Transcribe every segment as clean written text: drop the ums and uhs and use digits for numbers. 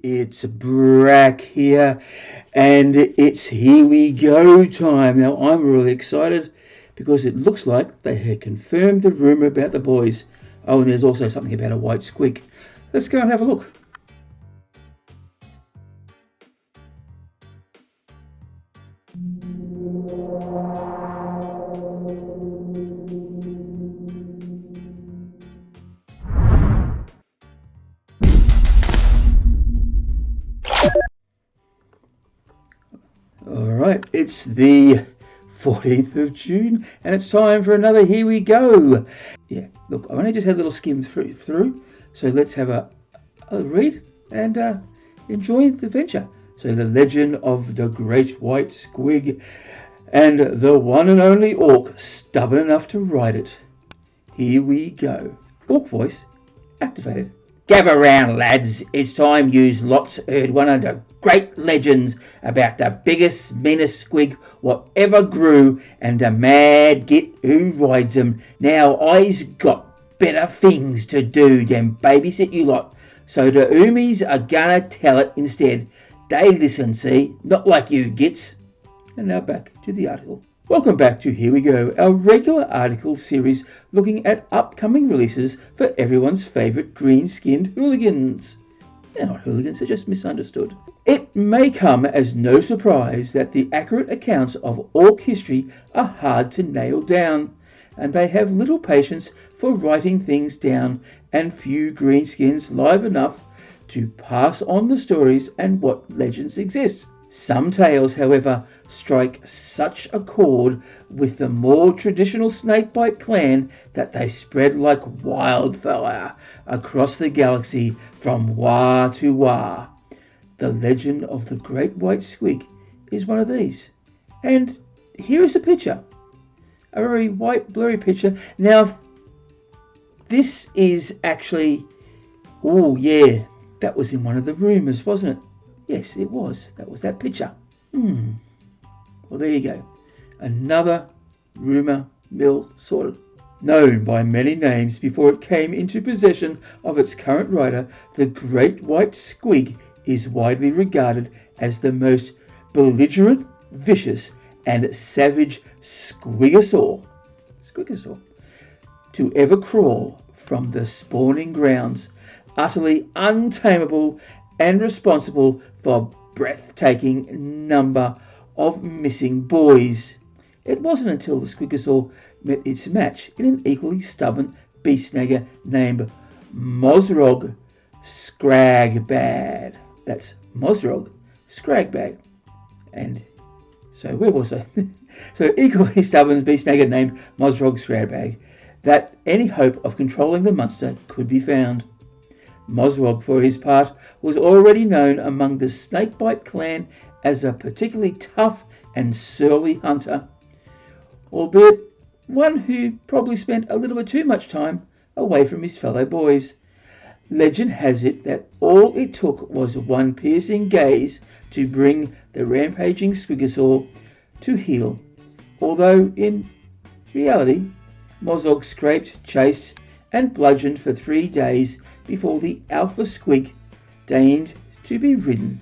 it's Brak here, and it's Here We Go time. Now, I'm really excited because it looks like they had confirmed the rumour about the boys. Oh, and there's also something about a white squig. Let's go and have a look. Alright, it's the 14th of June and it's time for another Here We Go. Yeah, look, I only just had a little skim through, so let's have a read and enjoy the adventure. So, the legend of the great white squig and the one and only orc stubborn enough to ride it. Here we go. Orc voice activated. Gather round, lads. It's time yous lots heard one of the great legends about the biggest, meanest squig what ever grew and the mad git who rides 'em. Now, I's got better things to do than babysit you lot. So the oomies are gonna tell it instead. They listen, see? Not like you gits. And now back to the article. Welcome back to Here We Go, our regular article series looking at upcoming releases for everyone's favourite green-skinned hooligans. They're not hooligans, they're just misunderstood. It may come as no surprise that the accurate accounts of orc history are hard to nail down, and they have little patience for writing things down, and few greenskins live enough to pass on the stories and what legends exist. Some tales, however, strike such a chord with the more traditional Snakebite clan that they spread like wildfire across the galaxy from War to War. The legend of the Great White Squig is one of these. And here is a picture. A very white, blurry picture. Now, this is actually... Oh, yeah. That was in one of the rumours, wasn't it? Yes, it was. That was that picture. Well, there you go. Another rumour mill sorted. Known by many names before it came into possession of its current writer, the Great White Squig is widely regarded as the most belligerent, vicious, and savage squigosaur to ever crawl from the spawning grounds, utterly untamable and responsible for breathtaking number of missing boys. It wasn't until the squigosaur met its match in an equally stubborn beast snagger named Mozrog Skragbad. That's Mozrog Skragbad. And so where was I? So equally stubborn beast snagger named Mozrog Skragbad, that any hope of controlling the monster could be found. Mozrog, for his part, was already known among the Snakebite clan as a particularly tough and surly hunter, albeit one who probably spent a little bit too much time away from his fellow boys. Legend has it that all it took was one piercing gaze to bring the rampaging squigosaur to heel, although in reality Morzag scraped, chased, and bludgeoned for 3 days before the alpha squig deigned to be ridden.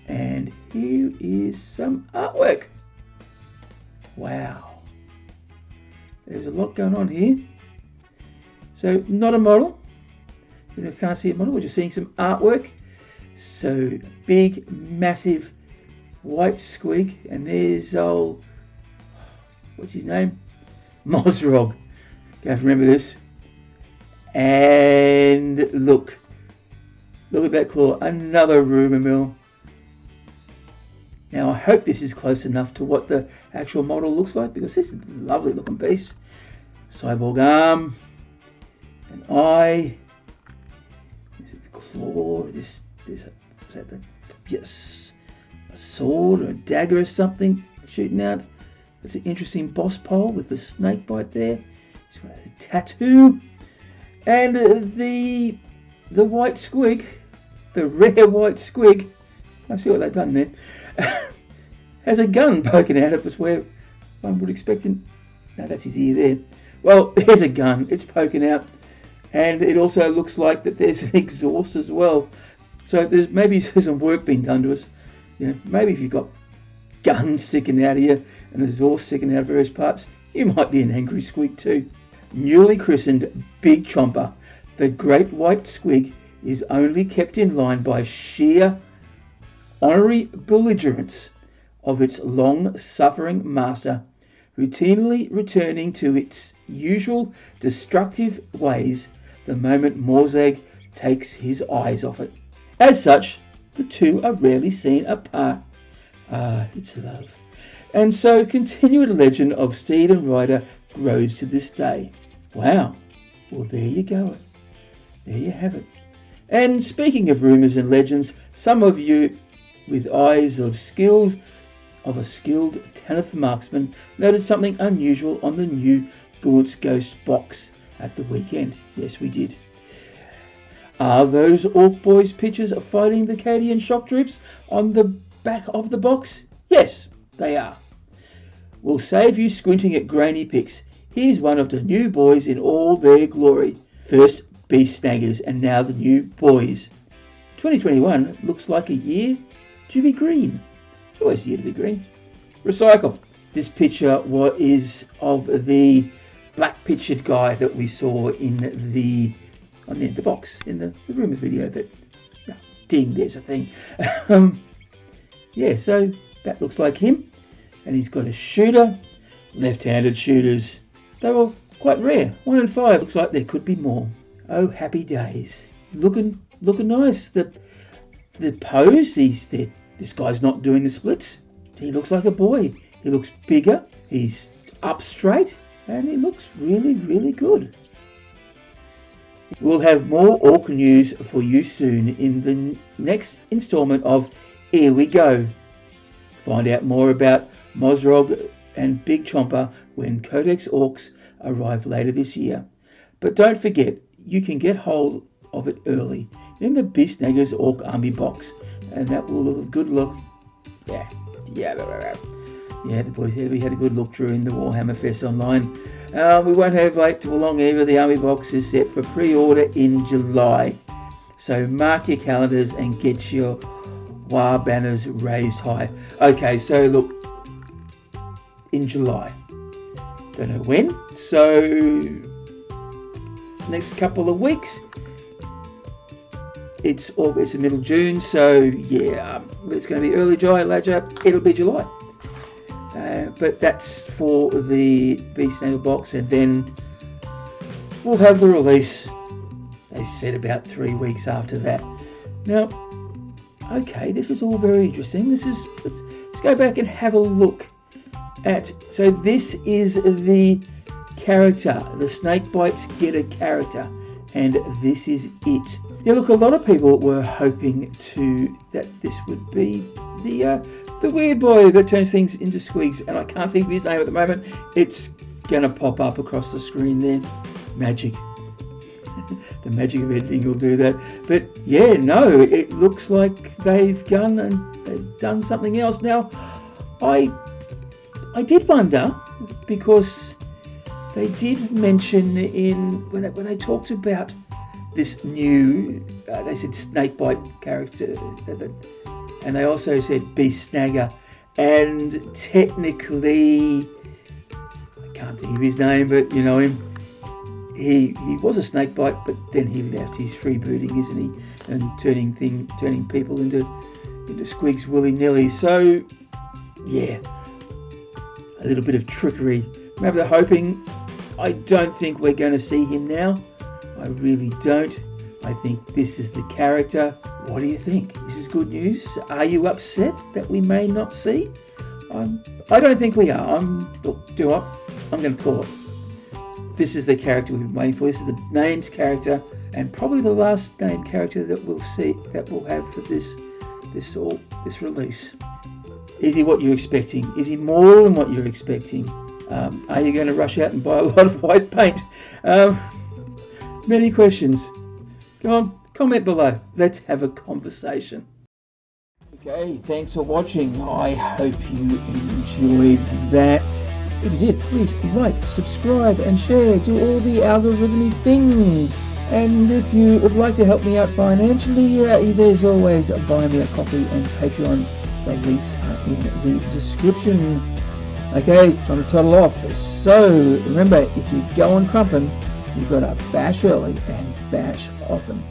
And here is some artwork. Wow. There's a lot going on here. So, not a model. You can't see a model, we're just seeing some artwork. So, big, massive white squig. And there's old... What's his name? Mozrog. Can't remember this. And look at that claw, another rumour mill. Now I hope this is close enough to what the actual model looks like, because this is a lovely looking piece. Cyborg arm, an eye, this is the claw, this is that yes, a sword or a dagger or something shooting out. That's an interesting boss pole with the snakebite there. It's got a tattoo. And the white squig, the rare white squig, I see what they've done there, has a gun poking out of it where one would expect him. No, that's his ear there. Well, here's a gun, it's poking out, And it also looks like that there's an exhaust as well. So there's maybe some work being done to us. You know, maybe if you've got guns sticking out of you and exhaust sticking out of various parts, you might be an angry squig too. Newly christened Big Chompa, the great white squig is only kept in line by sheer honorary belligerence of its long-suffering master, routinely returning to its usual destructive ways the moment Morzag takes his eyes off it. As such, the two are rarely seen apart. Ah, it's love. And so continued legend of steed and rider grows to this day. Wow. Well, there you go. There you have it. And speaking of rumours and legends, some of you with eyes of skills of a skilled 10th marksman noted something unusual on the new Gaunt's Ghost box at the weekend. Yes, we did. Are those Ork Boys pictures fighting the Cadian shock troops on the back of the box? Yes, they are. We'll save you squinting at grainy pics. Here's one of the new boys in all their glory. First Beast Snaggers and now the new boys. 2021 looks like a year to be green. It's always a year to be green. Recycle. This picture is of the black pictured guy that we saw in the box in the rumour video. That ding, there's a thing. Yeah, so that looks like him, and he's got a shooter. Left-handed shooters, they're all quite rare. 1 in 5. Looks like there could be more. Oh, happy days. Looking nice. The pose. This guy's not doing the splits. He looks like a boy. He looks bigger. He's up straight, and he looks really, really good. We'll have more Ork news for you soon in the next instalment of ERE We Go. Find out more about Mozrog and Big Chompa when Codex Orks arrive later this year. But don't forget, you can get hold of it early in the Beast Snaggers Ork Army box, and that will look a good look. Yeah, the boys here, we had a good look during the Warhammer Fest online. We won't have wait too long either. The army box is set for pre-order in July. So mark your calendars and get your War banners raised high. Okay, so look, in July. Don't know when. So next couple of weeks. It's August and middle June, so yeah, it's going to be early July, later it'll be July. But that's for the Beast Snaggers box, and then we'll have the release. They said about 3 weeks after that. Now, okay, this is all very interesting. Let's go back and have a look at. So this is the character. The Snakebites get a character, and this is it. Yeah, look, a lot of people were hoping that this would be the weird boy that turns things into squigs, and I can't think of his name at the moment. It's gonna pop up across the screen there. Magic. The magic of editing will do that. But yeah, no, it looks like they've done something else. Now, I did wonder, because they did mention when they talked about this new, they said Snakebite character, and they also said Beast Snagger, and technically, I can't think of his name, but you know him. He was a Snakebite, but then he left. He's freebooting, isn't he? And turning people into squigs willy-nilly. So yeah, a little bit of trickery. Maybe they're hoping. I don't think we're going to see him now. I really don't. I think this is the character. What do you think? This is good news. Are you upset that we may not see? I don't think we are. I'm going to call it. This is the character we've been waiting for. This is the named character, and probably the last named character that we'll see, that we'll have for this release. Is he what you're expecting? Is he more than what you're expecting? Are you going to rush out and buy a lot of white paint? Many questions. Come on, comment below. Let's have a conversation. Okay, thanks for watching. I hope you enjoyed that. If you did, please like, subscribe and share. Do all the algorithmic things. And if you would like to help me out financially, there's always Buy Me a Coffee and Patreon. The links are in the description. Okay, time to toddle off. So remember, if you go on crumpin', you've got to bash early and bash often.